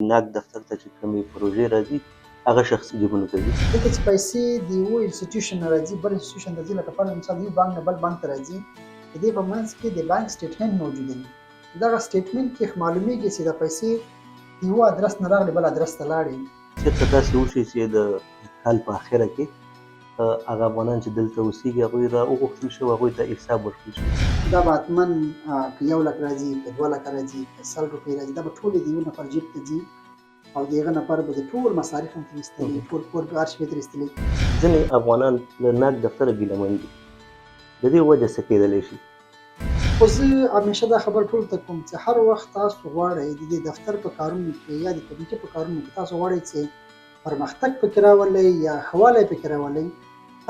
ناک دفتر ته چې کومې پروژې راځي هغه شخصي جیبونو ته ځي. ځکه چې پیسې د یوه انسټیټیوشن نه راځي بل انسټیټیوشن ته ځي، لکه فرض مثال یو بانک نه بل بانک ته راځي، د دې په منځ کې د بانک سټیټمنټ موجوده وي. دغه سټیټمنټ کې معلومیږي چې د پیسې د یوه ادرس نه راغلي بل ادرس ته لاړې. چېرته داسې وشي چې د کال په اخره کې هغه افغانان چې دلته اوسېږي هغوی را وغوښتل شي او هغوی ته حساب ورکړل شي. دا به حتما که 1 لک راځي، که 2 لکه راځي، که 100 روپۍ راځي، دا به ټولې د یو نفر جیب ته ځي او د هغه نفر به د ټول مصارف هم ترې ایستلي، ټول کور به هر شی به ترې ایستلي. ځینې افغانان له ناک دفتره ګیلمن دي. د دې وجه څه کېدلی شي؟ خو زه همیشه دا خبر ټولو ته کوم چې هر وخت تاسو غواړئ د دې دفتر په کارونو کې یا د کمیټې په کارونو کې تاسو غواړئ چې پرمختګ پکې راولئ یا ښه والی پکې راولئ،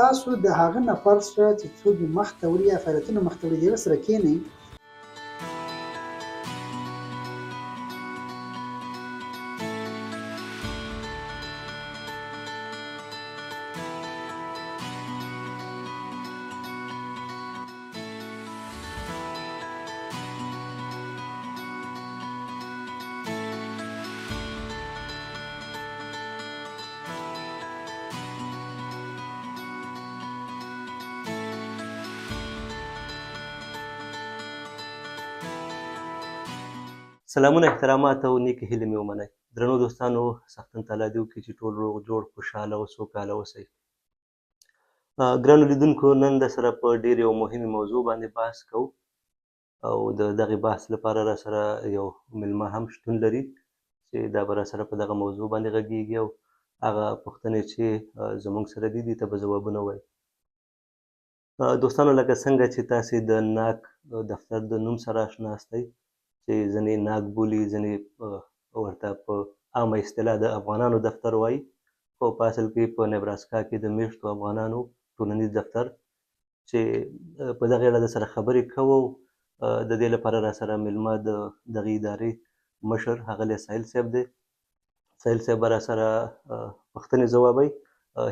تاسو د هغه نفر سره چې څوک یې مخته وړي یا فعالیتونه مخته وړي د هغه سره کښېنئ. سلامونه، احترامات او نیکې هیلې مې ومنئ. درنو دوستانو، سختن تعالی دې وکړي چې ټول روغ جوړ خوشحاله او سوکاله اوسئ. ګرانو لیدونکو، نن در سره په ډېر یو مهمې موضوع باندې بحث کوو او د دغې بحث لپاره را سره یو میلمه هم شتون لري چې دا به را سره په دغه موضوع باندې غږېږي او هغه پوښتنې چې زموږ سره دي دې ته به ځوابونه وایي. دوستانو، لکه څنګه چې تاسې د ناک دفتر د نوم سره اشنا استئ چې ځینې ناک بولي، ځینې ورته په عامه اصطلاح د افغانانو دفتر وایي، خو په اصل کې په نیبراسکا کې د میشتو افغانانو ټولنیز دفتر چې په دغې اړه در سره خبرې کوو. د دې لپاره را سره میلمه د دغې ادارې مشر ښاغلی سهیل صاحب دی. سهیل صاحب به را سره پوښتنې ځوابوي.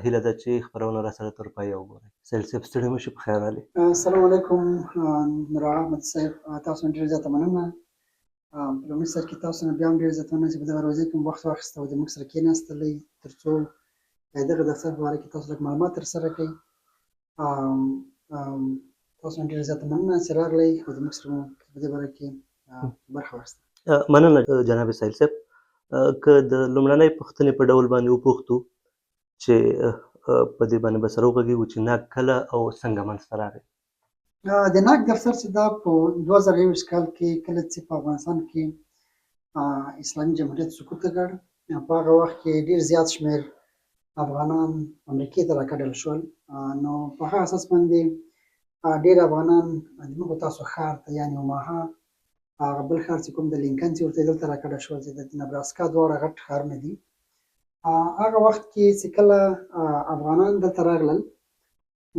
هیله ده چې خپرونه را سره تر پایه وګورئ. سهیل صاحب ستړي مه شئ، په خیر راغلئ. السلام علیکم نور احمد صاحب، تاسو نه ډېره زیاته مننه. په لومړي سر کې تاسو نه بیا هم ډېره زیاته مننه چې په دغه ورځې کې مو وخت واخیستی او زموږ سره کېناستلی تر څو د دغه دفتر په باره کې تاسو لږ معلومات ترسره کړئ. تاسو نه ډېره زیاته مننه چې راغلی او زموږ سره مو په دې باره کې برخه واخیسته. مننه جناب سهیل صاحب. که د لومړنۍ پوښتنې په ډول باندې وپوښتو چې په دې باندې به سره وغږېږو چې ناک کله او څنګه منځته راغی؟ د ناک دفتر چې دا په 2021 کال کې کله چې په افغانستان کې اسلامي جمهوریت سقوط وکړ، په هغه وخت کې ډېر زیات شمېر افغانان امریکې ته راکډل شول. نو په هغه اساس باندې ډېر افغانان زموږ تاسو ښار ته یعنې اوماها، هغه بل ښار چې کوم د لینکن چې ورته دلته راکډه شول چې د نبراسکا دواړه غټ ښارونه دي. هغه وخت کې چې کله افغانان دلته راغلل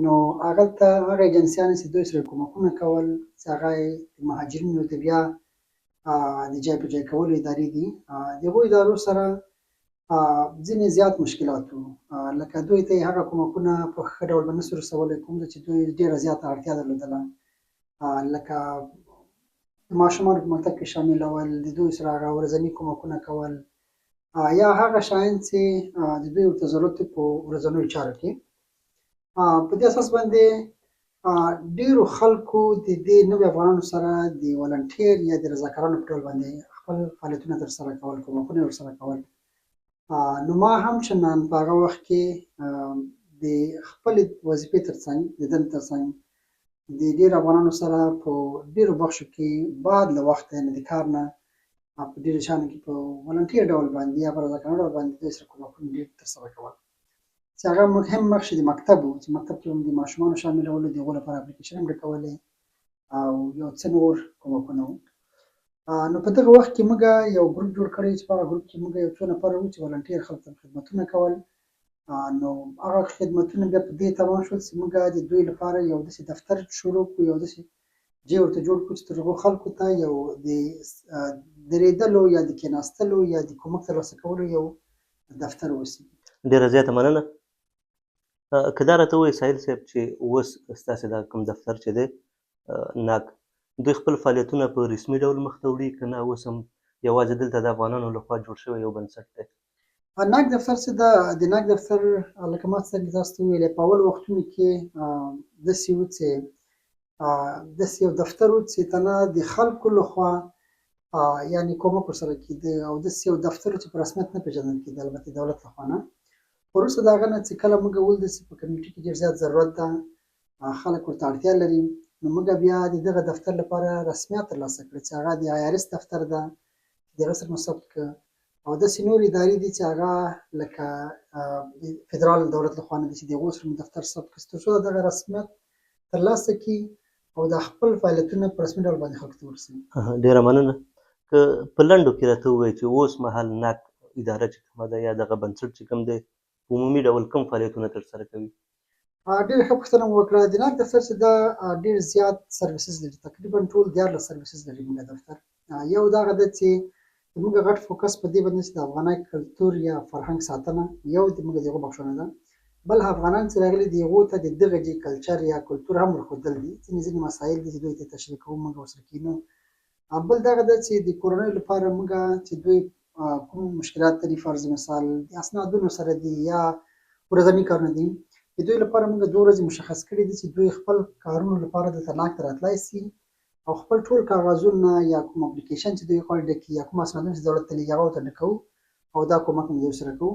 نو هغلته هغه ایجنسیانې چې دوی سره کومکونه کول چې هغه یې د مهاجرینو د بیا د جای په جای کولو ادارې دي، د هغو ادارو سره ځینې زیات مشکلات وو. لکه دوی ته یې هغه کومکونه په ښه ډول به نسو رسولی، کوم چې دوی ډېره زیاته اړتیا درلودله، لکه د ماشومانو په مکتب کې شاملول، د دوی سره هغه ورځني کومکونه کول یا هغه شیان چې د دوی ورته ضرورت وي په ورځنیو چارو کې. په دې اساس باندې ډېرو خلکو د دې نوي افغانانو سره د ولنټیر یا د رضاکارانو په ډول باندې خپل فعالیتونه ترسره کول، کومکونه یې ورسره کول. نو ما هم چندان په هغه وخت کې د خپلې وظیفې ترڅنګ د دندې ترڅنګ د ډېرو افغانانو سره په ډېرو بخشو کې بعد له وخته یعنې د کار نه په ډېرو شیانو کې په ولنټیر ډول باندې یا په رضاکارانه ډول باندې دوی سره کومکونه ډېر ترسره کول. چې هغه هم مخکې د مکتب و چې مکتب کې هم د ماشومانو شاملولو، د هغو لپاره اپلیکیشن هم ډکولې او یو څه نور کومکونه وو. نو په دغه وخت کې موږ یو ګروپ جوړ کړی چې په هغه ګروپ کې موږ یو څو نفره وو چې ولنټیر خلکو ته خدمتونه کول. نو هغه خدمتونه بیا په دې تمام شول چې موږ د دوی لپاره یو داسې دفتر شروع کړو، یو داسې ځای ورته جوړ کړو چې تر هغو خلکو ته یو د درېدلو یا د کېناستلو یا د کومک ترلاسه کولو یو دفتر اوسي. ډېره زیاته مننه. که دا راته ووایي سهیل صاحب چې اوس ستاسې دا کوم دفتر چې دی ناک، دوی خپل فعالیتونه په رسمي ډول مخته وړي که نه اوس هم یوازې دلته د افغانانو لخوا جوړ شوی یو بنسټ دی. ناک دفتر چې د ناک دفتر لکه ما څنګه تاسو ته وویلې په اول وختونو کې داسې و چې داسې یو دفتر و چې ته نه د خلکو لخوا یعنې کومک ورسره کېده او داسې یو دفتر و چې په رسمیت نه پېژندل کېده، البته دولت لخوا نه. وروسته د هغه نه چې کله موږ ولیدل چې په کمیونټي کې ډېر زیات ضرورت ده، خلک ورته اړتیا لري، نو موږ بیا د دغه دفتر لپاره رسمیت ترلاسه کړ چې هغه د IRS دفتر ده، د هغه سره مو ثبت کړ. او داسې نور ادارې دي چې هغه لکه د فدرال دولت لخوا نه دي چې د هغو سره مو دفتر ثبت کړي تر څو دغه رسمیت ترلاسه کړي او د خپل فعالیتونه په رسمي ډول باندې خلکو ته ورسوي. ډېره مننه. که په لنډو کې راته ووایي چې اوس مهال ناک اداره چې کومه ده یا دغه بنسټ چې کوم دی په عمومي ډول کوم فعالیتونه ترسره کوي؟ ډېره ښه پوښتنه مو وکړه. د ناک دفتر چې دا ډېر زیات سرویسز لري، تقریبا ټول 14 سرویسز لري موږ دفتر. یو دغه ده چې زموږ غټ فوکس په دې باندې چې د افغاني کلتور یا فرهنګ ساتنه یو د موږ د هغو بخښنه ده، بل افغانان چې راغلي دي هغو ته د دغه کلچر یا کلتور هم ورښودل دي، ځینې مسایل دي چې دوی ته تشریح کوو، موږ ورسره کینو. بل دغه ده چې د کورنیو لپاره موږ چې دوی کوم مشکلات لري، فرض مثال د اسنادونو سره دي یا ورځني کارونه دي، د دوی لپاره موږ 2 ورځې مشخص کړي دي چې دوی خپل کارونو لپاره دلته ناک ته راتلی سي او خپل ټول کاغذونه یا کوم اپلیکیشن چې دوی غواړي ډکي یا کوم اسنادونه چې دولت ته لیږي هغه ورته ډکوو او دا کومک موږ دوی سره کوو.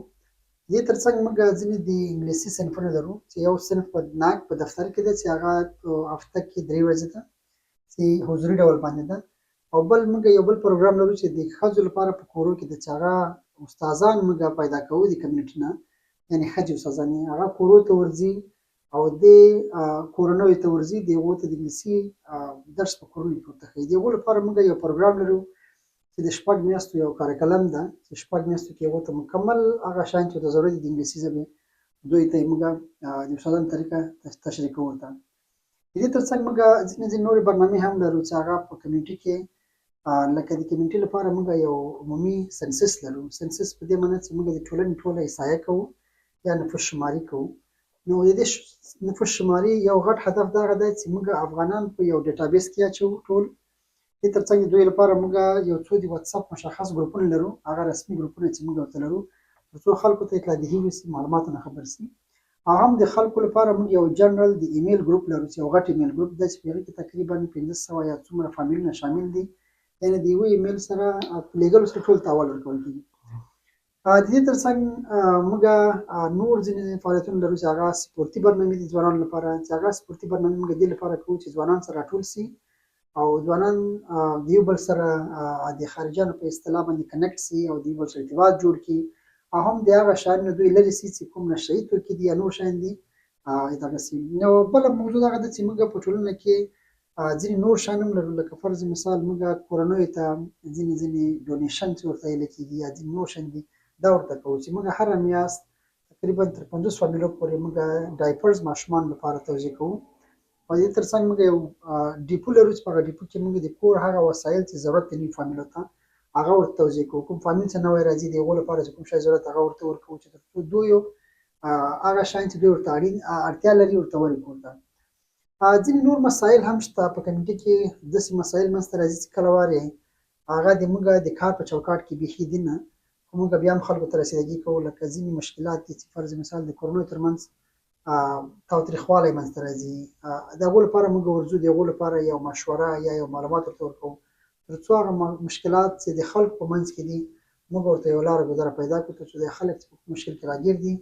دې ترڅنګ موږ ځینې د انګلیسي صنفونه لرو چې یو صنف په ناک په دفتر کې ده چې هغه په هفته کې 3 ورځې ده چې حضوري ډول باندې ده، او بل موږ یو بل پروګرام لرو چې د ښځو لپاره په کورو کې ده چې هغه استادان موږ پیدا کوو د کمیونټي نه، یعنې ښځې استادانې هغه کورو ته ورځي او د کورنیو ته ورځي، د هغو ته د انګلیسي درس په کورونو کې ورته ښیي. د هغو لپاره موږ یو پروګرام لرو چې د 6 میاشتو یو کاریکلم ده چې 6 میاشتو کې هغو ته مکمل هغه شیان چې ورته ضروري دي د انګلیسي ژبې دوی ته یې موږ د استادانو طریقه تشریح کوو ورته. د دې ترڅنګ موږ ځینې نورې برنامې هم لرو چې هغه په کمیونټي کې لکه د کمیونټي لپاره موږ یو عمومي سنسس لرو. سنسس په دې معنی چې موږ د ټولنې ټوله احصایه کوو یا نفوس شماري کوو. نو د دې نفوس شماري یو غټ هدف دغه دی چې موږ افغانان په یو ډیټابیس کې اچوو ټول. دې ترڅنګ د دوی لپاره موږ یو څو د واتساپ مشخص ګروپونه لرو، هغه رسمي ګروپونه چې موږ ورته لرو تر څو خلکو ته اطلاع وسي، معلوماتو نه خبر سي. او هم د خلکو لپاره موږ یو جنرال د ایمیل ګروپ لرو چې یو غټ ایمیل ګروپ دی چې په هغې کې تقریبا 1500 یا څومره فامیلونه شامل دي، یعنې د یوه ایمیل سره په لیږلو سره ټول ته اول ورکول کېږي. د دې ترڅنګ موږ نور ځینې فعالیتونه لرو چې هغه سپورتي برنامې دي ځوانانو لپاره، چې هغه سپورتي برنامې موږ دې لپاره کوو چې ځوانان سره راټول سي او ځوانان د یو بل سره د خارجیانو په اصطلاح باندې کنیکټ سي او د یو بل سره ارتباط جوړ کړي او هم د هغه شیانو نه دوی لرې سي چې کوم نشهیي توکي دي یا نور شیان دي دغه سي. نو بله موضوع دغه ده چې موږ په ټولنه کې ځینې نور شیان هم لرو، لکه فرض مثال موږ کورنیو ته ځینې ډونیشن چې ورته ویلی کېږي یا ځینې نور شیان دي دا ورته کوو چې موږ هره میاشت تقریبا تر 50 فامیلو پورې موږ ډایپرز ماشومانو لپاره توزیع کوو. او د دې ترڅنګ موږ یو ډیپو لرو چې په هغه ډیپو کې موږ د کور هغه وسایل چې ضرورت لري فامیلو ته هغه ورته توزیع کوو. کوم فامیل چې نوی راځي د هغو لپاره چې کوم شی ضرورت هغه ورته ورکوو چې تر څو دوی هغه شیان چې دوی ورته اړتیا لري ورته ورکوو. ځینې نور مسایل هم شته په کمیونټي کې، داسې مسایل منځته راځي چې کله وارې هغه د موږ د کار په چوکاټ کې بیخي دي نه، خو موږ بیا هم خلکو ته رسیدګي کوو. لکه ځینې مشکلات دي چې فرض مثال د کورنیو ترمنځ تاوتریخوالی منځته راځي، د هغو لپاره موږ ورځو، د هغو لپاره یو مشوره یا یو معلومات ورته ورکوو تر څو هغه مشکلات چې د خلکو په منځ کې دي موږ ورته یو لاره ګذره پیدا کړو تر څو د خلک چې په مشکل کې راګیر دي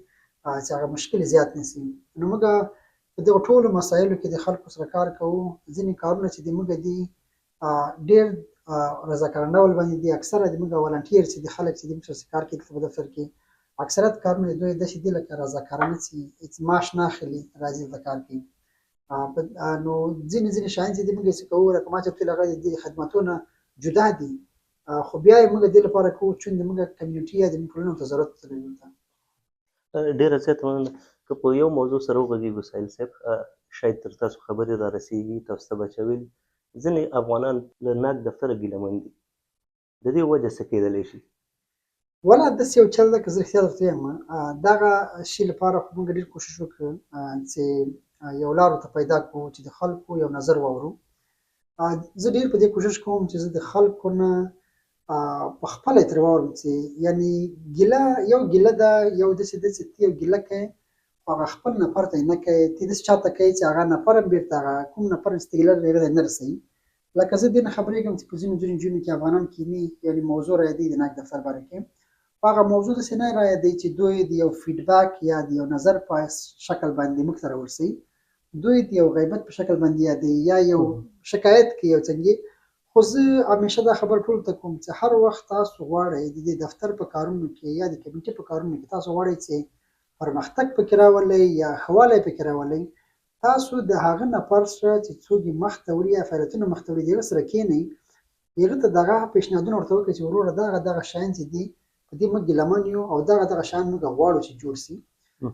چې هغه مشکل زیات نه سي. نو موږ په دغو ټولو مسایلو کې د خلکو سره کار کوو. ځینې کارونه چې د موږ دي ډېر رضاکارانه ډول باندې دي، اکثره د موږ والنټیر چې د خلک چې د موږ سره کار کوي په دفتر کې اکثریت کارونه د دوی داسې دي لکه رضاکارانه چې هېڅ معاش نه اخلي، راځي دلته کار کوي. نو ځینې شیان چې موږ یې کوو لکه ما چې ورته ویل هغه د خدمتونه جدا دي، خو بیا یې موږ دې لپاره کوو چې د موږ کمیونټي یا د موږ ټولنې ته ضرورت لري. ډېره زیاته مننه. که په یو موضوع سره وغږېږو سایل صاحب، شاید تر تاسو خبرې را رسېږي، تاسو ته به چا ویلي ځینې افغانان له ناک دفتره ګیلمن دي، د دې وجه څه کېدلی شي؟ ولا داسې یو چل ده که زه رښتیا درته ویم دغه شي لپاره خو موږ ډېر کوشش وکړو چې یو لار ورته پیدا کړو چې د خلکو یو نظر واورو. زه ډېر په دې کوشش کوم چې زه د خلکو نه په خپله ترې واورم چې یعنې ګیله یو ګیله ده، یو داسې ده چې ته یو ګیله کوې خو هغه خپل نفر ته یې نه کوې، ته داسې چاته کوې چې هغه نفر هم بېرته هغه کوم نفر چې ته ګیله لرې هغه ته نه رسوي. لکه زه دې نه خبرېږم چې په ځینو نجونو کې افغانان کیني یعنې موضوع رایادوي د ناک دفتر باره کې، خو هغه موضوع داسې نه رایادوي چې دوی د یو فیډبک یا د یو نظر په شکل باندې موږ ته راورسوي، دوی د یو غیبت په شکل باندې یادوي یا یو شکایت کوي یو څنګه. خو زه همیشه دا خبره ټولو ته کوم چې هر وخت تاسو غواړئ د دې دفتر په کارونو کې یا د کمیټې په کارونو کې تاسو غواړئ چې پرمختګ پکې راولئ یا ښه والی پکې راولئ، تاسو د هغه نفر سره چې څوک یې مخ ته وړي یا فعالیتونه مخ ته وړي د هغه سره کښېنئ، هغه ته دغه پیشنهادونه ورته وکړئ چې وروره دغه شیان چې دي په دې موږ ګیلمن یو او دغه شیان موږ غواړو چې جوړ سي.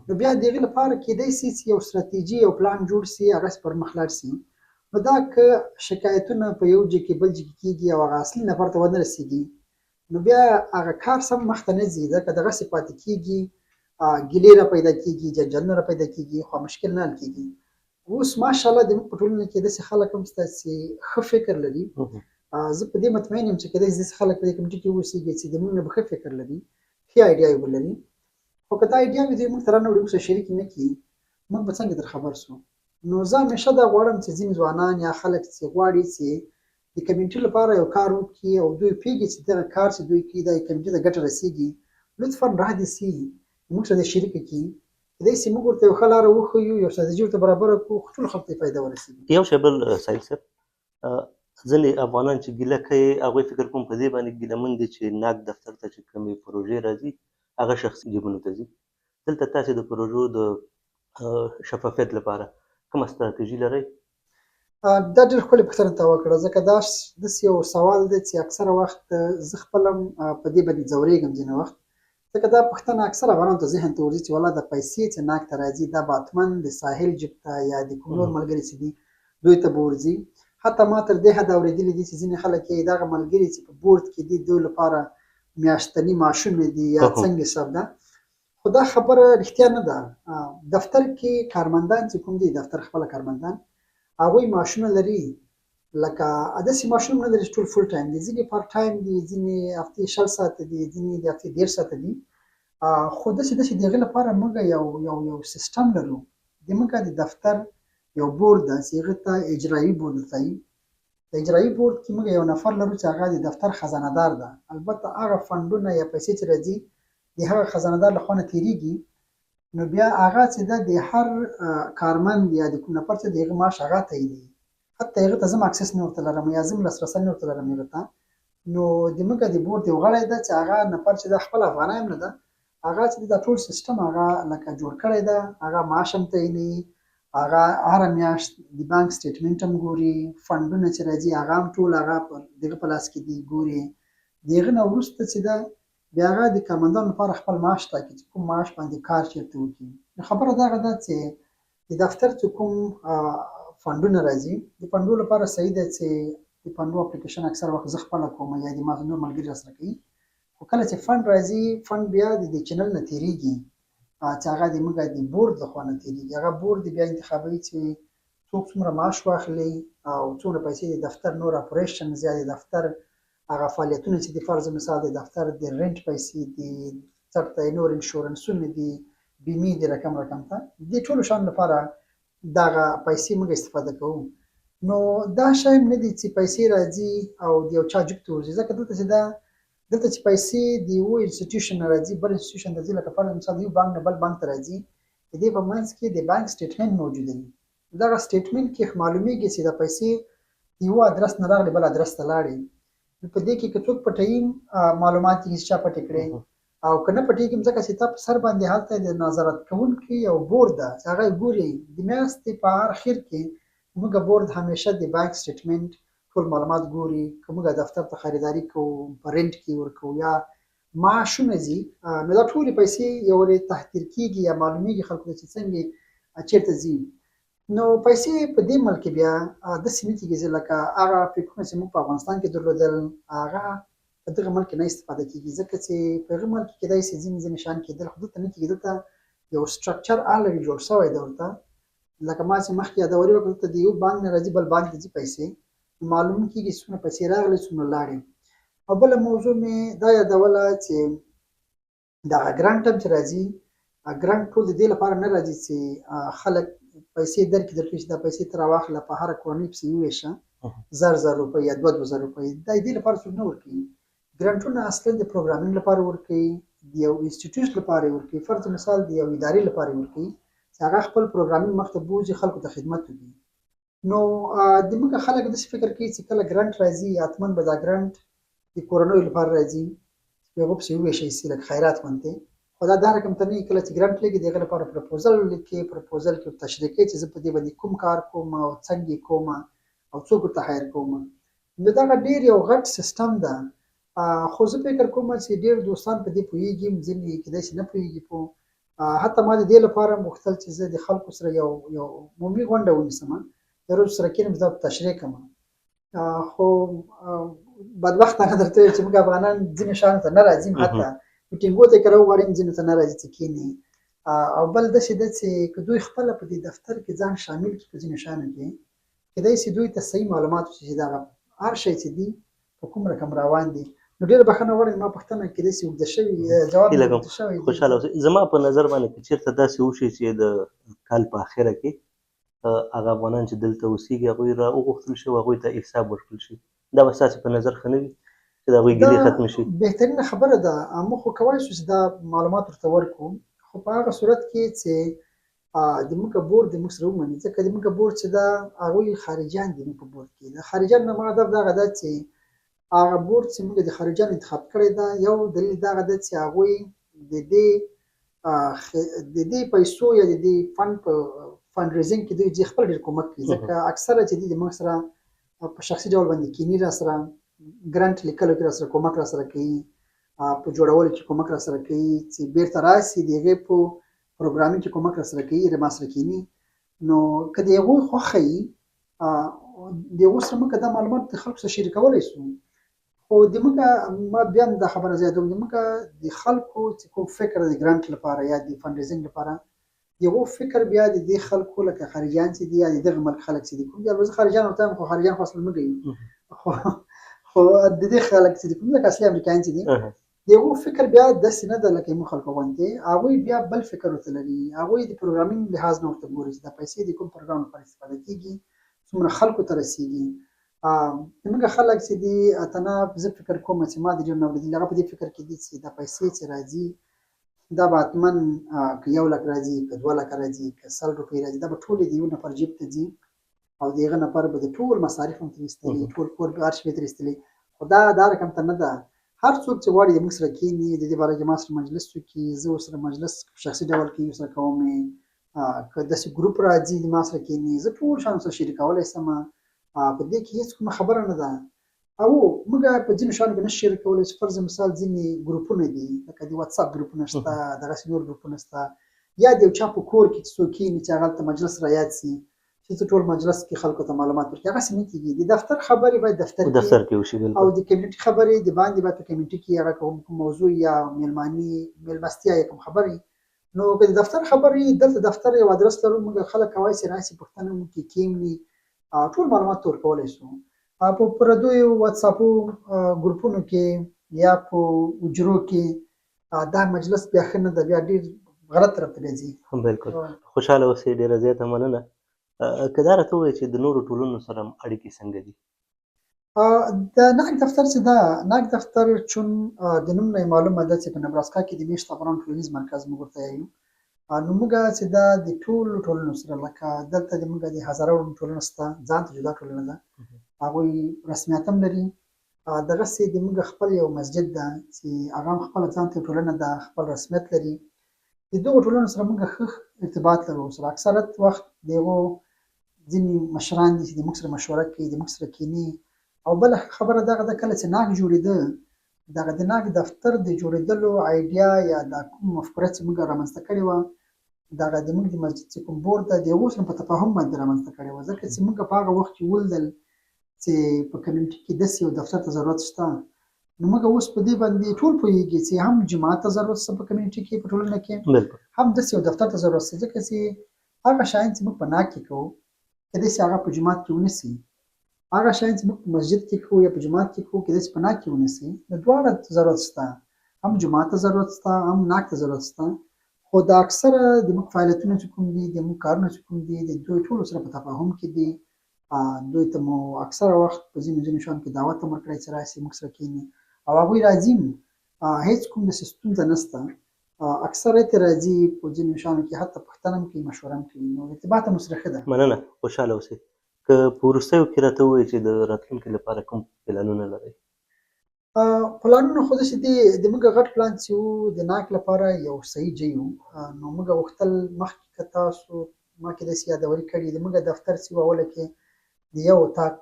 نو بیا د هغې لپاره کیدای سي چې یو ستراتیژي یو پلان جوړ سي، هغسې پر مخ لاړ سي. نو دا که شکایتونه په یو ځای کې بل ځای کې کېږي او هغه اصلي نفر ته ونه رسېږي، نو بیا هغه کار سم مخته نه ځي، ځکه دغسې پاتې کېږي، ګیلې را پیدا کېږي، جنجالونه را پیدا کېږي، خو مشکل نه حل کېږي. اوس ماشاءالله د موږ په ټولنه کې داسې خلک هم شته چې ښه فکر لري. زه په دې مطمئن یم چې کیدای شي داسې خلک په دې کمیټې کې واوسېږي چې د موږ نه به ښه فکر لري، ښې ایډیاوې به لري، خو که دا ایډیاوې دوی موږ ته رانه وړي موږ سره شریکې نه کړي، موږ به څنګه در خبر سو. نو زه همیشه دا غواړم چې ځینې ځوانان یا خلک چې غواړي چې د کمیونټي لپاره یو کار وکړي او دوی پوهېږي چې دغه کار چې دوی کوي دا کمیونټي ته ګټه رسېږي، لطفا را دې سي موږ سره شریکه کړي، کیدای شي موږ ورته یو ښه لاره وښیو، یو ستراتیژي ورته برابره کړو، خو ټولو خلکو ته یې فایده ورسېږي. یو شی بل سایل صاحب، ځینې افغانان چې ګیله کوي هغوی فکر کوم په دې باندې ګیلمن دي چې ناک دفتر ته چې کومې پروژې راځي هغه شخصي جیبونو ته ځي. دلته تاسې د پروژو د شفافیت لپاره کومه ستراتیژي لرئ؟ دا ډېر ښکلې پوښتنه تا وکړه، ځکه دا داسې یو سوال دی چې اکثره وخت زه خپله هم په دې باندې ځورېږم ځینې وخت، ځکه دا پوښتنه اکثره افغانانو ته ذهن ته ورځي چې والله دا پیسې چې ناک ته راځي دا به حتما د ساحل جیب ته یا د کوم نور ملګري چې دي دوی ته به ورځي. حتی ما تر دې حده اورېدلي دي چې ځینې خلک یې دغه ملګري چې په بورډ کې دي دوی لپاره میاشتني معاشونه دي یا څنګه حساب ده، خو دا خبره رښتیا نه ده. دفتر کې کارمندان چې کوم دي دفتر خپله کارمندان هغوی معاشونه لري، لکه داسې معاشونه نه لري چې ټول فول ټایم دي، ځینې پارټ ټایم دي، ځینې هفتې 60 ساعته دي، ځینې د هفتې 30 ساعته دي. خو داسې د هغې لپاره موږ یو سیستم لرو، د موږ د دفتر یو بورډ ده چې هغې ته اجرایي بورډ ورته وایي. د اجرایي بورډ کې موږ یو نفر لرو چې هغه د دفتر خزانه دار ده. البته هغه فنډونه یا پیسې چې راځي د هغه خزانه دار له خوا نه تېرېږي، نو بیا هغه چې ده د هر کارمند یا د کوم نفر چې د هغه معاش هغه تعینوي، حتی هغې ته زه هم اکسس نه ورته لرم یا زه هم لاسرسی نه ورته لرم هغې ته. نو د موږ د بورډ یو غړی ده چې هغه نفر چې ده خپله افغانۍ هم نه ده، هغه چې دا ټول سیستم هغه لکه جوړ کړی ده، هغه معاش هم تعینوي، هغه هره میاشت د بانک سټیټمنټ هم ګوري، فنډونه چې راځي هغه هم ټول هغه دغه په لاس کې دي ګوري. د هغه نه وروسته چې ده بیا هغه د کارمندانو لپاره خپل معاش ټاکي چې کوم معاش باندې کار چېرته وکړي. نو خبره دغه ده چې د دفتر چې کوم فنډونه راځي د فنډو لپاره صحیح ده چې د فنډو اپلیکیشن اکثر وخت زه خپله کوم یا د ما نور ملګري راسره کوي، خو کله چې فنډ راځي فنډ بیا د دې چینل نه تېرېږي چې هغه د موږ د بورډ لخوا نه تېرېږي. هغه بورډ بیا انتخابوي چې څوک څومره معاش واخلي او څومره پیسې د دفتر نور اپریشنز یا د دفتر هغه فعالیتونه چې د فرض مثال د دفتر د رنټ پیسې دي، څرته نور انشورنسونه دي، بیمې دي رقم ته، د دې ټولو شیانو لپاره دغه پیسې موږ استفاده کوو. نو دا شی هم نه دي چې پیسې راځي او د یو چا جیب ته ورځي، ځکه دلته چې پیسې د یو انسټیټیوشن نه راځي بل انسټیټیوشن ته ځي، لکه فرض مثال یو بانک نه بل بانک ته راځي، د دې په منځ کې د بانک سټیټمنټ موجوده وي. دغه سټیټمنټ کې معلومیږي چې دا پیسې یو ادرس نه راغلي بل ادرس ته لاړې. په دې کې که څوک پټوي معلومات یې چا پټې کړې او که نه پټېږي ځکه چې تا په سر باندې هلته د نظارت کوونکي یو بورډ ده چې هغه ګوري د میاشتې په هر اخر کې موږ بورډ همیشه د بانک سټیټمنټ ټول معلومات ګوري. که موږ دفتر ته خریداري کوو په رنټ کې ورکوو یا معاشونه ځي، نو دا ټولې پیسې یو ورې تحقیر کېږي یا معلومیږي خلکو ته چې څنګه چېرته ځي. نو پیسې په دې ملک کې بیا داسې نه کېږي چې لکه هغه فکرونه چې موږ په افغانستان کې درلودل هغه په دغه ملک کې نه استفاده کېږي، ځکه چې په هغه ملک کې کیدای شي ځینې شیان کېدل، خو دلته نه کېږي. دلته یو سټرکچر الریډي جوړ شوی دی ورته، لکه ما چې مخکې یادوري وکړه دلته د یو بانک نه راځي بل بانک ته ځي پیسې، معلوم کېږي څومره پیسې راغلې څومره لاړې. او بله موضوع مې دا یادوله چې دغه ګرانټ هم چې راځي ګرانټ ټول د دې لپاره نه راځي چې خلک پیسې درکړي چې دا پیسې ته راواخله په هره کورنۍ پسې وویشه 1000 روپۍ یا 2000 روپۍ دا د دې لپاره څوک نه ورکوي. ګرانټونه اصلا د پروګرامینګ لپاره ورکوي، د یو انسټیټیوټ لپاره ورکوي، فرض مثال د یو ادارې لپاره ورکوي چې هغه خپل پروګرامینګ مخته بوځي خلکو ته خدمت وکړي. نو د موږ خلک داسې فکر کوي چې کله ګرانټ راځي حتما به دا ګرانټ د کورنیو لپاره راځي چې هغه پسې وویشئ سي لکه خیرات غوندې. خو دا رقم ته نه وي. کله چې ګرانټ لګي د هغه لپاره پروپوزل لیکي، پروپوزل کې تشریح کوي چې زه په دې باندې کوم کار کوم او څنګه یې کوم او څوک ورته هایر کوم. نو دغه ډېر یو غټ سیستم ده. خو زه فکر کوم چې ډېر دوستان په دې پوهېږي، ځینې کیدای شي نه پوهېږي. حتی ما د دې لپاره غوښتل چې زه د خلکو سره یو عمومي غونډه ونیسم، د روز سره کېنم زه تشریح کوم. خو بدبختانه درته ووایم چې موږ افغانان ځینې شیانو ته نه راځي، حتی میټینګو ته که راوغواړئ ځینو ته نه راځي چې کېني. او بل داسې ده چې که دوی خپله په دې دفتر کې ځان شامل کړي په ځینو شیانو کې، کیدای شي دوی ته صحیح معلومات وشي چې دغه هر شی چې دي په کوم رقم روان دي. نو ډېره بښنه غواړم ما پوښتنه کیدای شي اوږده شوې جواب مې اوږده شوی دی. خوشحاله اوسئ. زما په نظر باندې که چېرته داسې وشي چې د کال په اخره کې هغه افغانان چې دلته اوسېږي هغوی را وغوښتل شي او هغوی ته حساب ورکړل شي، دا به ستاسې په نظر ښه نه وي چې د هغوی ګیلې ختمې شي؟ بهترینه خبره ده. موږ خو کولی شو چې دا معلومات ورته ورکړو، خو په هغه صورت کې چې د موږ بورډ د موږ سره ومني. ځکه د موږ بورډ چې ده هغوی خارجیان دي. موږ په بورډ کې د خارجیان نه ما هدف دغه ده چې هغه بورډ چې موږ د خارجیانو انتخاب کړی ده، یو دلیل دغه ده چې هغوی د دې پیسو یا د دې فنډ په فنډ ریزینګ کې دوی خپل ډېر کومک کوي. ځکه اکثره چې دي د موږ سره په شخصي ډول باندې کینی، را سره ګرانټ لیکلو کې را سره کومک را سره کوي، په جوړولو کې کومک را سره کوي، چې بیرته راشي د هغې په پروګرامینګ کې کومک را سره کوي، ما سره کینی. نو که د هغوی خوښه وي د هغو سره موږ دا معلومات د خلکو سره شریکولی شو. خو د موږ ما بیا هم دا خبره زیاتوم، د موږ د خلکو چې کوم فکر د ګرانټ لپاره یا د فنډ ریزینګ لپاره د هغو فکر بیا د دې خلکو لکه خارجیان چې دي یا د دغه ملک خلک چې دي، کوم البته خارجیان ورته وایم خو خارجیان خو اصلا موږ یو، خو د دې خلک چې دي کوم لکه اصلي امریکایان چې دي د هغو فکر بیا داسې نه ده لکه موږ خلکو غوندې. هغوی بیا بل فکر ورته لري. هغوی د پروګرامینګ لحاظ نه ورته ګوري چې دا پیسې د کوم پروګرام لپاره استفاده کېږي، څومره خلکو ته رسېږي. زموږ خلک چې دي اتناب زه فکر کوم چې ما د ډېر نه اورېدلي هغه په دې فکر کې دي چې دا پیسې چې راځي دا به حتما که 1 لک راځي، که 2 لکه راځي، که 100 روپۍ راځي، دا به ټولې د یو نفر جیب ته ځي او د هغه نفر به د ټول مصارف هم ترې ایستلي، ټول کور به هر شی به ترې ایستلي. خو دا رقم ته نه ده. هر څوک چې غواړي د موږ سره کښېني، د دې باره کې ما سره مجلس وکړي، زه ورسره مجلس په شخصي ډول کې ورسره کوم. که داسې ګروپ راځي د ما سره کښېني، زه ټول شیان سره شریکولی شم. په دې کې هېڅ کومه خبره نه ده. او موږ په ځینو شیانو کې نشو شریکولی. چې فرض مثال ځینې ګروپونه دي لکه د واتساپ ګروپونه شته، دغسې نور ګروپونه شته، یا د یو چا په کور کې چې څوک کښېني چې هغه هلته مجلس رایاد شي چې ټول مجلس کې خلکو ته معلومات ورکړي، هغسې نه کېږي. د دفتر خبرې باید دفتر کې وشي، او د کمیونټي خبرې د باندې باید په کمیونټي کې هغه کوم موضوع یا میلمستیا یا کوم خبرې. نو که د دفتر خبرې دلته دفتر یو ادرس لرو، موږ خلک کولی شي راشي پوښتنه وکړي، کښېني، ټول معلومات ورکولی شو. په پردیو واتساپو ګروپونو کې یا په حجرو کې دا مجلس بیا ښه نه ده، بیا ډېر غلط طرف ته بیا ځي. بلکل. خوشحاله اوسئ. ډېره زیاته مننه. که دا راته ووایئ چې د نورو ټولنو سره اړیکې څنګه دي؟ د ناک دفتر چې ده، ناک دفتر چون د نوم نه یې معلومه ده چې په نبراسکا کې د مېشتو افغانانو ټولنیز مرکز موږ ورته وایو. نو موږ چې ده د ټولو ټولنو سره لکه دلته د موږ د هزاره وړاندې ټولنه شته، ځان ته جدا ټولنه ده، هغوی رسمیت هم لري. دغسې د موږ خپل یو مسجد ده چې هغه هم خپله ځان ته ټولنه ده، خپل رسمیت لري. د دغو ټولنو سره موږ ښه ارتباط لرو. سره اکثرت وخت د هغو ځینې مشران دي چې د موږ سره مشوره کوي، د موږ سره کښېني. او بله خبره دغه ده کله چې ناک جوړېده، دغه د ناک دفتر د جوړېدلو آیډیا یا دا کوم مفکوره چې موږ رامنځته کړې وه، دغه د موږ د مسجد چې کوم بورډ ده د هغو سره په تفاهم باندې رامنځته کړې وه. ځکه چې موږ په هغه وخت کې ولیدل چې په کمیونټي کې داسې یو دفتر ته ضرورت شته. نو موږ اوس په دې باندې ټول پوهېږي چې هم جماعت ته ضرورت شته په کمیونټي کې، په ټولنه کې هم داسې یو دفتر ته ضرورت شته. ځکه چې هغه شیان چې موږ په ناک کې کوو کیدای شي هغه په جومات کې ونه شي. هغه شیان چې موږ په مسجد کې کوو یا په جومات کې کوو کېدای شي په ناک کې ونیسي، نو دواړه ضرورت شته، هم جومات ته ضرورت شته هم ناک ته ضرورت شته. خو د اکثره د موږ فعالیتونه چې کوم دي د موږ کارونه چې کوم دي د دوی ټولو سره په تفاهم کې دي. دوی ته مو اکثره وخت په ځینو شیانو کې دعوت هم ورکړی چې راشي موږ سره کښېني او هغوی راځي هم. هېڅ کوم داسې ستونزه نشته. اکثریت یې راځي په ځینو شیانو کې حتی پوښتنه هم کوي مشوره هم کوي، نو ارتباط هم ورسره ښه ده. مننه، خوشحاله اوسئ. که په وروستیو کې راته ووایئ چې د راتلونکي لپاره کوم پلانونه لرئ؟ پلانونه خو داسې دي، د موږ غټ پلان چې و د ناک لپاره یو صحیح ځای و. نو موږ غوښتل مخکې که تاسو ما کې داسې یادوري کړي د موږ دفتر چې و اوله کې د یو اتاق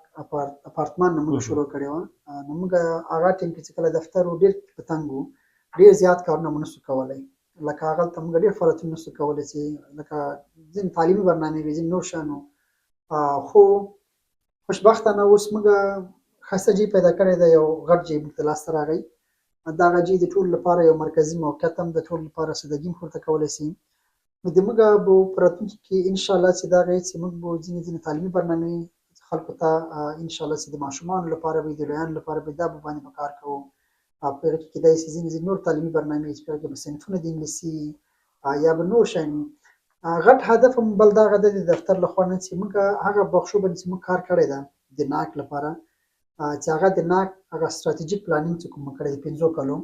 اپارتمان نه موږ شروع کړې وه. نو موږ هغه ټایم کې چې کله دفتر و ډېر په تنګ و، ډېر زیات کارونه مو نسو کولی، لکه هغلته موږ ډېر فعالیتونه نسو کولی چې لکه ځینې تعلیمي برنامې وې ځینې نور شیان و. خو خوشبختانه اوس موږ ښایسته ځای پیدا کړی دی، یو غټ ځای موږ ته لاسته راغی. دغه ځای د ټولو لپاره یو مرکزي موقعیت هم د ټولو لپاره سوداګي هم ورته کولی شي. نو د موږ به په راتلونکي کې انشاءالله چې دغه چې موږ به ځینې تعلیمي برنامې خلکو ته انشاءالله چې د ماشومانو لپاره به د لویانو لپاره به دا به باندې به کار کوو. په هغې کې کیدای شي ځینې نور تعلیمي برنامې چې په هغې کې به صنفونه د انګلیسي یا به نور شیان وي. غټ هدف هم بل دغه دی د دفتر له خوا نه چې موږ هغه بخشو باندې چې موږ کار کړی ده د ناک لپاره، چې هغه د ناک هغه ستراتیژیک پلانینګ چې کوم کړی د 5 کالو،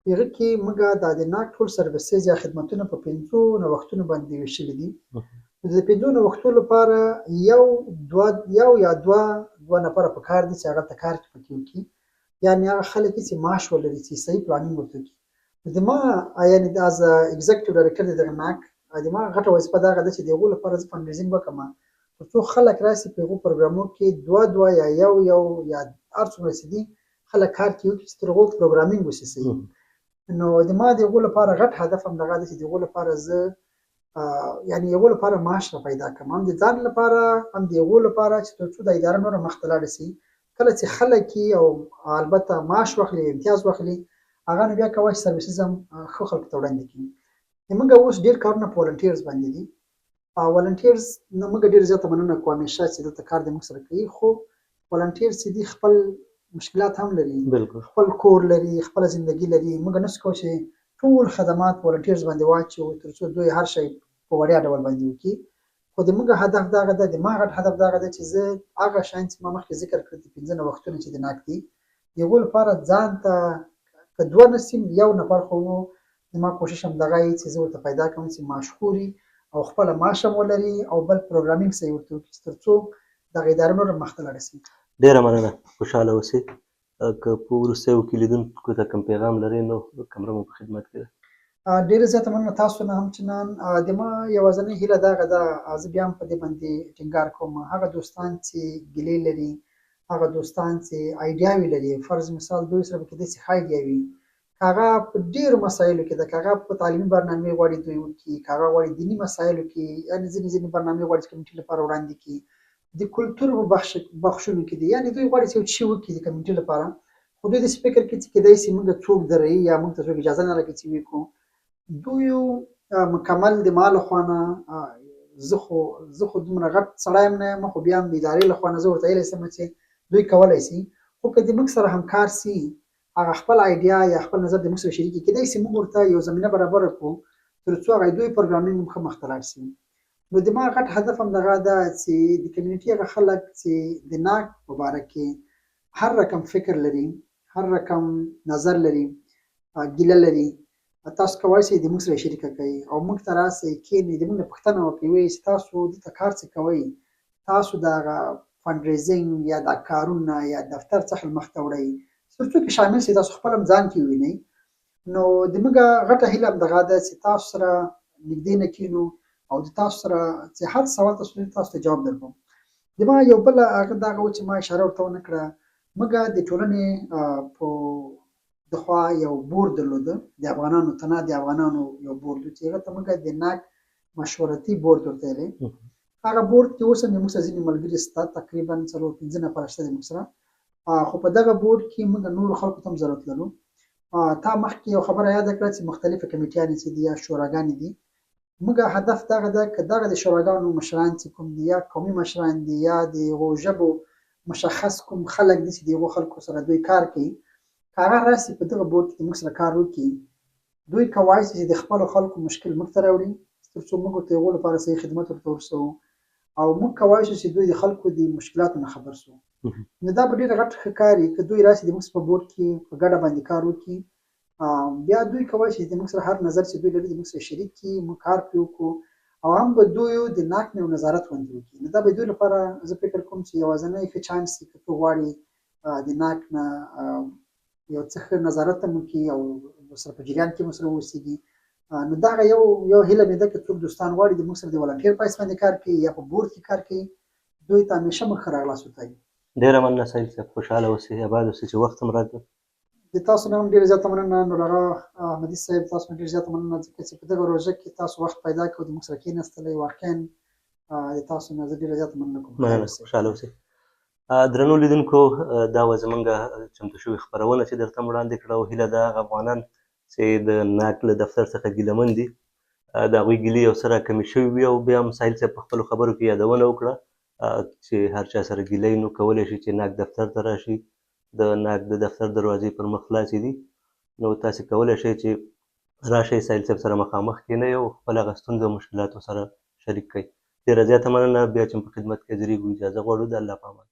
په هغه کې موږ د ناک ټول سروسز یا خدمتونه په 5 نوښتونو باندې ویشلي دي. د 5 نوښتونو لپاره یو یا دوه نفره پکار دي چې هغه ته کار پکې وکړي، یعنې هغه خلک چې معاش ولري چې صحیح پلانینګ ورته وکړي. د ما یعنې از اګزیکټیو ډایرکټر د دغه ناک د ما غټه وظیفه دغه ده چې د هغو لپاره زه فنډریزینګ وکړم، تر څو خلک راشي په هغو پروګرامونو کې دوه یا یو یا هر څومره چې دي خلک کار کوي چې تر هغو پروګرامینګ وشي صحیح. نو د ما د هغو لپاره غټ هدف هم دغه ده چې د هغو لپاره زه یعنې هغو لپاره معاش را پیدا کړم، هم د ځان لپاره هم د هغو لپاره چې تر څو دا اداره نوره مخته لاړه شي. کله چې خلک یې او البته معاش واخلي امتیاز واخلي هغه نو بیا کولی شي سروسز هم ښه خلکو ته وړاندې کړي. موږ اوس ډېر کارونه په والنټیرز باندې دي. والنټیرز نه موږ ډېر زیاته مننه کوو همیشه چې دلته کار د موږ سره کوي، خو والنټیرز چې دي خپل مشکلات هم لري، خپل کور لري، خپله زندګي لري. موږ نسو کولی چې ټول خدمات په والنټیرز باندې واچوو تر څو دوی هر شی په وړیا ډول باندې وکړي. خو د موږ هدف دغه ده، د ما غټ هدف دغه ده چې زه هغه شیان چې ما مخکې ذکر کړل د 5 نوښتونه چې د ناک دي د هغو لپاره ځان ته که 2 نسي یو نفر خو زما کوشش هم دغه وي چې زه ورته پیدا کړم چې ماشخوري او خپله معاش هم ولري او بل پروګرامینګ صحیح ورته وکړي تر څو دغه اداره نوره مخته لاړه شي. ډېره مننه، خوشحاله اوسئ. که په وروستیو کې لیدونکو ته کوم پیغام لرئ نو کمره مو په خدمت کې ده. ډېره زیاته مننه تاسو نه همچنان. د ما یوازینۍ هیله دغه ده، زه بیا هم په دې باندې ټینګار کوم، هغه دوستان چې ګیلې لري، هغه دوستان چې ایډیاوې لري، فرض مثال دوی سره به کیدای شي ښه ایډیا وي، که هغه په ډېرو مسایلو کې ده، که هغه په تعلیمي برنامې غواړي دوی وکړي، که هغه غواړي دیني مسایلو کې یعنې ځینې برنامې غواړي چې کمیټې لپاره وړاندې کړي، د کلتور په بخشونو کې دي، یعنې دوی غواړي چې یو څه وکړي د کمیټې لپاره، خو دوی داسې فکر کوي چې کیدای شي موږ څوک درایي یا موږ ته څوک اجازه نه راکوي چې وکړو. دوی مکمل د ما له خوا نه زه خو دومره غټ سړی هم نه یم، خو بیا هم د ادارې له خوا نه زه ورته ویلی شم چې دوی کولی شي، خو که د موږ سره همکار سي هغه خپل ایډیا یا خپل نظر د موږ سره شریک کړي، کیدای شي موږ ورته یو زمینه برابره کړو تر څو هغه دوی پروګرامینګ هم ښه مخته لاړ شي. نو د ما غټ هدف هم دغه ده چې د کمیونټي هغه خلک چې د ناک په باره کې هر رقم فکر لري، هر رقم نظر لري، ګیله لري، تاسو کولی شئ د موږ سره شریکه کړئ او موږ ته راسئ، کښېنئ، د موږ نه پوښتنه وکړئ، ووایئ چې تاسو دلته کار څه کوئ، تاسو د هغه فنډریزینګ یا دا کارونه یا دفتر څخه مخته وړئ، تر څو کې شامل شئ، تاسو خپل هم ځان کې ووینئ. نو د موږ غټه هیله هم دغه ده چې تاسو سره نږدې نه کښېنو او د تاسو سره چې هر سوال تاسو لرئ تاسو ته جواب درکړو. د ما یو بله هغه دغه و چې ما اشاره ورته ونه کړه، موږ د ټولنې په دخوا یو بورډ درلوده، د افغانانو تنه د افغانانو یو بورډ و چې هغه ته موږ د ناک مشورتي بورډ ورته ویلی. هغه بورډ کې اوس هم زموږ سره ځینې ملګري شته، تقریبا 4-5 نفره شته زموږ سره، خو په دغه بورډ کې موږ نورو خلکو ته هم ضرورت لرو. تا مخکې یو خبره یاده کړه چې مختلفې کمیټیانې چې دي یا شوراګانې دي، موږ هدف دغه ده که دغه د شوراګانو مشران چې کوم دي یا قومي مشران دي یا د هغو ژبو مشخص کوم خلک دي چې د هغو خلکو سره دوی کار کوي، که هغه راسي په دغه بورډ کې موږ سره کار وکړي، دوی کولی شي چې د خپلو خلکو مشکل موږ ته راوړي تر څو موږ ورته د هغو لپاره صحیح خدمت ورته ورسوو، او موږ کولی شو چې دوی د خلکو د مشکلاتو نه خبر سو. نو دا به ډېره غټ ښه کار وي که دوی راسي د موږ په بورډ کې په ګډه باندې کار وکړي. بیا دوی کولی شي د موږ سره هر نظر چې دوی لري د موږ سره شریک کړي، موږ کار پرې وکړو، او هم به دوی د ناک نه یو نظارت غوندې وکړي. نو دا به دوی لپاره زه فکر کوم چې یوازینی ښه چانس وي که ته غواړې د ناک نه یو څه ښه نظارت هم وکړي او ورسره په جریان کې هم ورسره واوسېږي. نو دغه یو هیله مې ده که څوک دوستان غواړي د موږ سره د والنټیر په حیث باندې کار کوي یا په بورډ کې کار کوي، دوی ته همیشه موږ ښه راغلاست وتایو. ډېره مننه سهیل صاحب، خوشحاله اوسئ، اباد اوسئ چې وخت هم راکړ. د تاسو نه هم ډېره زیاته مننه نورهغه احمدي صاحب، تاسو نه ډېره زیاته مننه ځکه چې په دغه روژه کې تاسو وخت پیدا کړ د موږ سره کېناستلی. واقعا د تاسو نه زه ډېره زیاته مننه کوم. مننه، خوشحاله اوسئ. درنو لیدونکو، دا وه زموږ چمتو شوې خپرونه چې درته مو وړاندې کړه، او هیله ده هغه افغانان چې د ناک له دفتر څخه ګیله من دي د هغوی ګیلې یو څه راکمې شوي وي، او بیا هم سهیل صاحب په خپلو خبرو کې یادونه وکړه چې هر چا سره ګیله نو کولی شي چې ناک دفتر ته راشي. د ناک د دفتر دروازې پر مخ خلاصې دي، نو تاسې کولی شئ چې راشئ سهیل صاحب سره مخامخ کښېنئ او خپل هغه ستونزې او مشکلات ورسره شریک کړئ. ډېره زیاته مننه. بیا چې په خدمت کې حاضرېږو اجازه غواړو. د الله په امان.